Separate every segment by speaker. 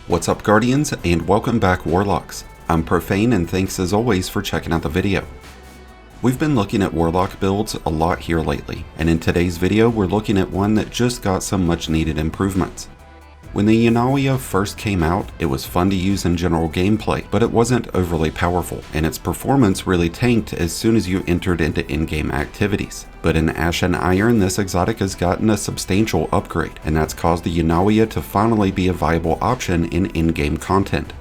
Speaker 1: What's up, Guardians, and welcome back, Warlocks. I'm Profane, and thanks as always for checking out the video. We've been looking at Warlock builds a lot here lately, and in today's video we're looking at one that just got some much needed improvements. When the Eunoia first came out, it was fun to use in general gameplay, but it wasn't overly powerful, and its performance really tanked as soon as you entered into in-game activities. But in Ash and Iron, this exotic has gotten a substantial upgrade, and that's caused the Eunoia to finally be a viable option in in-game content.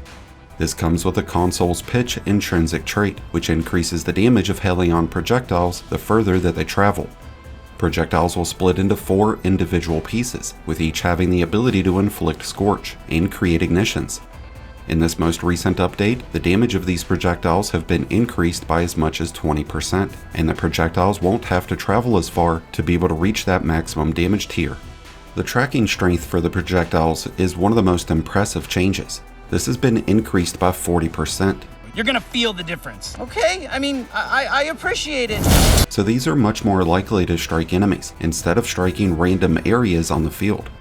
Speaker 1: This comes with a Console's Pitch intrinsic trait, which increases the damage of Helion projectiles the further that they travel. Projectiles will split into 4 individual pieces, with each having the ability to inflict Scorch and create ignitions. In this most recent update, the damage of these projectiles have been increased by as much as 20%, and the projectiles won't have to travel as far to be able to reach that maximum damage tier. The tracking strength for the projectiles is one of the most impressive changes. This has been increased by 40%.
Speaker 2: You're gonna feel the difference. Okay, I appreciate it.
Speaker 1: So these are much more likely to strike enemies, instead of striking random areas on the field.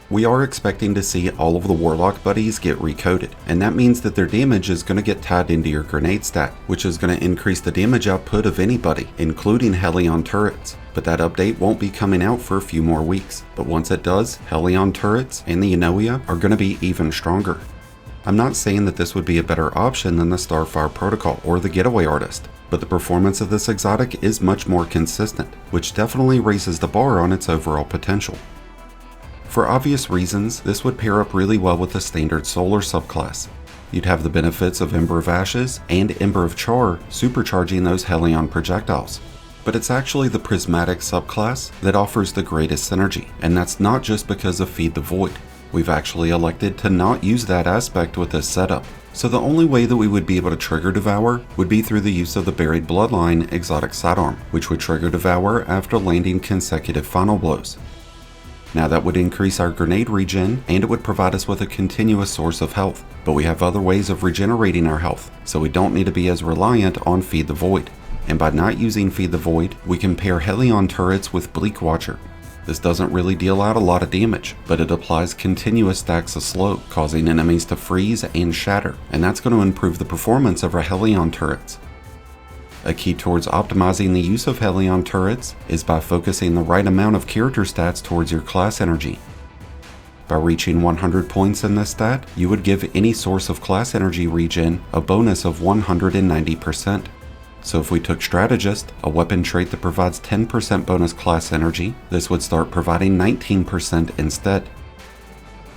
Speaker 1: We are expecting to see all of the Warlock buddies get recoded, and that means that their damage is going to get tied into your grenade stat, which is going to increase the damage output of anybody, including Helion turrets. But that update won't be coming out for a few more weeks, but once it does, Helion turrets and the Eunoia are going to be even stronger. I'm not saying that this would be a better option than the Starfire Protocol or the Getaway Artist, but the performance of this exotic is much more consistent, which definitely raises the bar on its overall potential. For obvious reasons, this would pair up really well with the standard Solar subclass. You'd have the benefits of Ember of Ashes and Ember of Char supercharging those Helion projectiles. But it's actually the Prismatic subclass that offers the greatest synergy, and that's not just because of Feed the Void. We've actually elected to not use that aspect with this setup, so the only way that we would be able to trigger Devour would be through the use of the Buried Bloodline exotic sidearm, which would trigger Devour after landing consecutive final blows. Now that would increase our grenade regen, and it would provide us with a continuous source of health, but we have other ways of regenerating our health, so we don't need to be as reliant on Feed the Void. And by not using Feed the Void, we can pair Helion turrets with Bleak Watcher. This doesn't really deal out a lot of damage, but it applies continuous stacks of slow, causing enemies to freeze and shatter, and that's going to improve the performance of our Helion turrets. A key towards optimizing the use of Helion turrets is by focusing the right amount of character stats towards your class energy. By reaching 100 points in this stat, you would give any source of class energy regen a bonus of 190%. So if we took Strategist, a weapon trait that provides 10% bonus class energy, this would start providing 19% instead.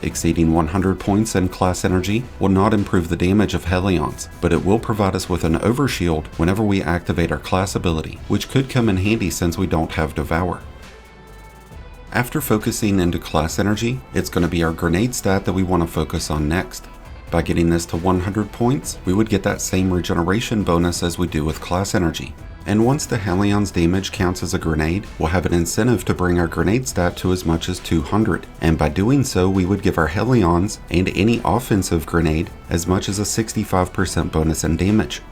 Speaker 1: Exceeding 100 points in class energy will not improve the damage of Helions, but it will provide us with an overshield whenever we activate our class ability, which could come in handy since we don't have Devour. After focusing into class energy, it's going to be our grenade stat that we want to focus on next. By getting this to 100 points, we would get that same regeneration bonus as we do with class energy. And once the Helion's damage counts as a grenade, we'll have an incentive to bring our grenade stat to as much as 200, and by doing so we would give our Helions and any offensive grenade as much as a 65% bonus in damage.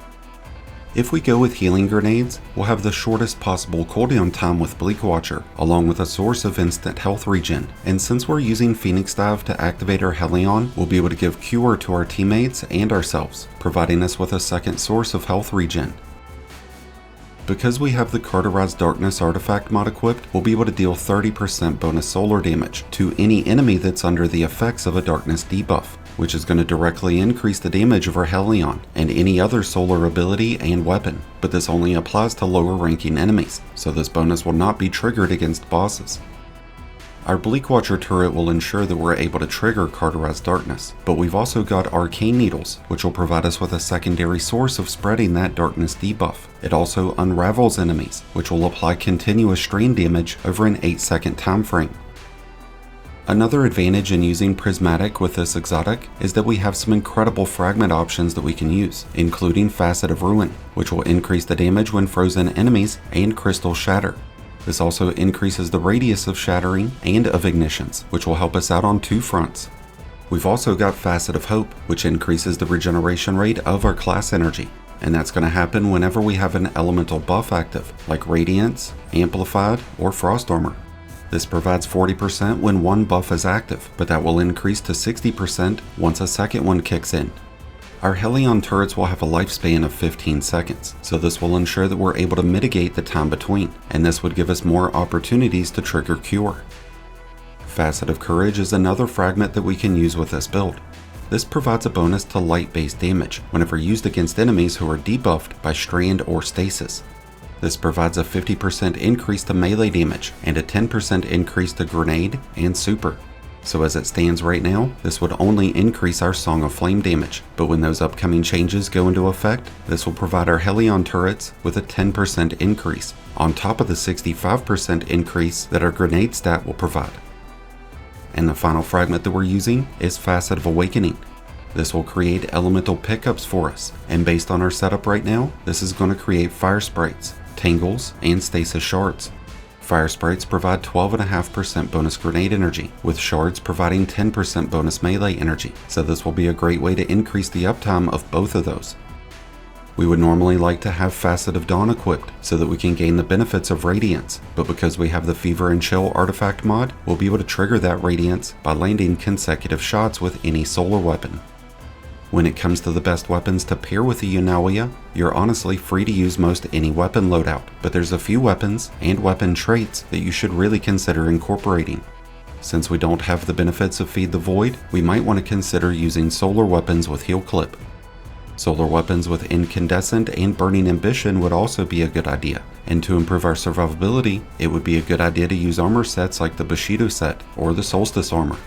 Speaker 1: If we go with healing grenades, we'll have the shortest possible cooldown time with Bleak Watcher, along with a source of instant health regen, and since we're using Phoenix Dive to activate our Helion, we'll be able to give Cure to our teammates and ourselves, providing us with a second source of health regen. Because we have the Carterized Darkness artifact mod equipped, we'll be able to deal 30% bonus solar damage to any enemy that's under the effects of a darkness debuff, which is going to directly increase the damage of our Helion and any other solar ability and weapon, but this only applies to lower ranking enemies, so this bonus will not be triggered against bosses. Our Bleak Watcher turret will ensure that we're able to trigger Carterized Darkness, but we've also got Arcane Needles, which will provide us with a secondary source of spreading that darkness debuff. It also unravels enemies, which will apply continuous strain damage over an 8-second time frame. Another advantage in using Prismatic with this exotic is that we have some incredible fragment options that we can use, including Facet of Ruin, which will increase the damage when frozen enemies, and Crystal Shatter. This also increases the radius of shattering and of ignitions, which will help us out on 2 fronts. We've also got Facet of Hope, which increases the regeneration rate of our class energy, and that's going to happen whenever we have an elemental buff active, like Radiance, Amplified, or Frost Armor. This provides 40% when one buff is active, but that will increase to 60% once a second one kicks in. Our Helion turrets will have a lifespan of 15 seconds, so this will ensure that we're able to mitigate the time between, and this would give us more opportunities to trigger Cure. Facet of Courage is another fragment that we can use with this build. This provides a bonus to light-based damage whenever used against enemies who are debuffed by Strand or Stasis. This provides a 50% increase to melee damage and a 10% increase to grenade and super. So as it stands right now, this would only increase our Song of Flame damage, but when those upcoming changes go into effect, this will provide our Helion turrets with a 10% increase, on top of the 65% increase that our grenade stat will provide. And the final fragment that we're using is Facet of Awakening. This will create elemental pickups for us, and based on our setup right now, this is going to create Fire Sprites, Tangles, and Stasis Shards. Fire Sprites provide 12.5% bonus grenade energy, with Shards providing 10% bonus melee energy, so this will be a great way to increase the uptime of both of those. We would normally like to have Facet of Dawn equipped so that we can gain the benefits of Radiance, but because we have the Fever and Chill artifact mod, we'll be able to trigger that Radiance by landing consecutive shots with any solar weapon. When it comes to the best weapons to pair with the Eunoia, you're honestly free to use most any weapon loadout, but there's a few weapons and weapon traits that you should really consider incorporating. Since we don't have the benefits of Feed the Void, we might want to consider using solar weapons with Heal Clip. Solar weapons with Incandescent and Burning Ambition would also be a good idea, and to improve our survivability, it would be a good idea to use armor sets like the Bushido set or the Solstice armor.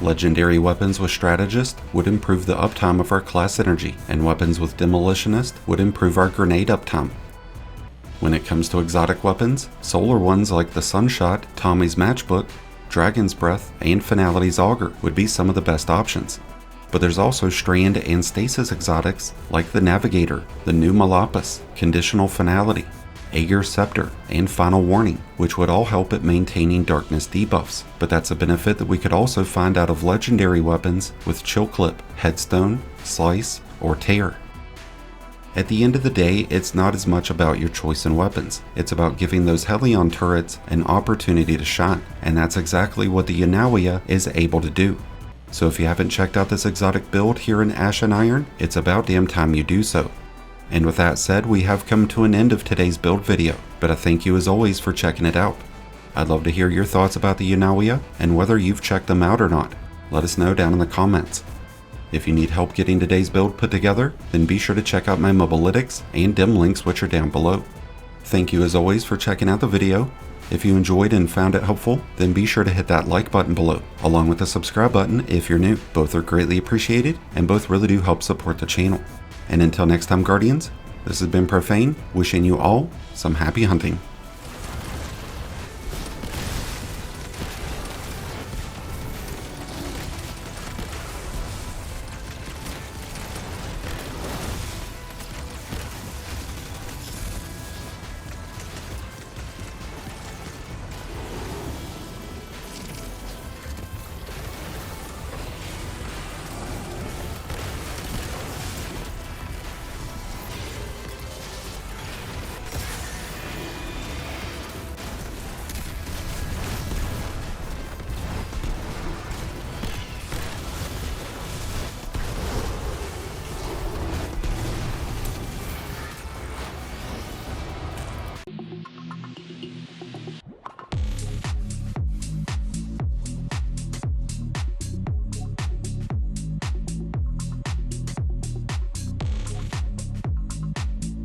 Speaker 1: Legendary weapons with Strategist would improve the uptime of our class energy, and weapons with Demolitionist would improve our grenade uptime. When it comes to exotic weapons, solar ones like the Sunshot, Tommy's Matchbook, Dragon's Breath, and Finality's Augur would be some of the best options. But there's also Strand and Stasis exotics like the Navigator, the new Malapis, Conditional Finality, Aegir's Scepter, and Final Warning, which would all help at maintaining darkness debuffs, but that's a benefit that we could also find out of legendary weapons with Chill Clip, Headstone, Slice, or Tear. At the end of the day, it's not as much about your choice in weapons, it's about giving those Helion turrets an opportunity to shine, and that's exactly what the Eunoia is able to do. So if you haven't checked out this exotic build here in Ash and Iron, it's about damn time you do so. And with that said, we have come to an end of today's build video, but I thank you as always for checking it out. I'd love to hear your thoughts about the Eunoia and whether you've checked them out or not. Let us know down in the comments. If you need help getting today's build put together, then be sure to check out my Mobalytics and dim links which are down below. Thank you as always for checking out the video. If you enjoyed and found it helpful, then be sure to hit that like button below, along with the subscribe button if you're new. Both are greatly appreciated, and both really do help support the channel. And until next time, Guardians, this has been Profane, wishing you all some happy hunting.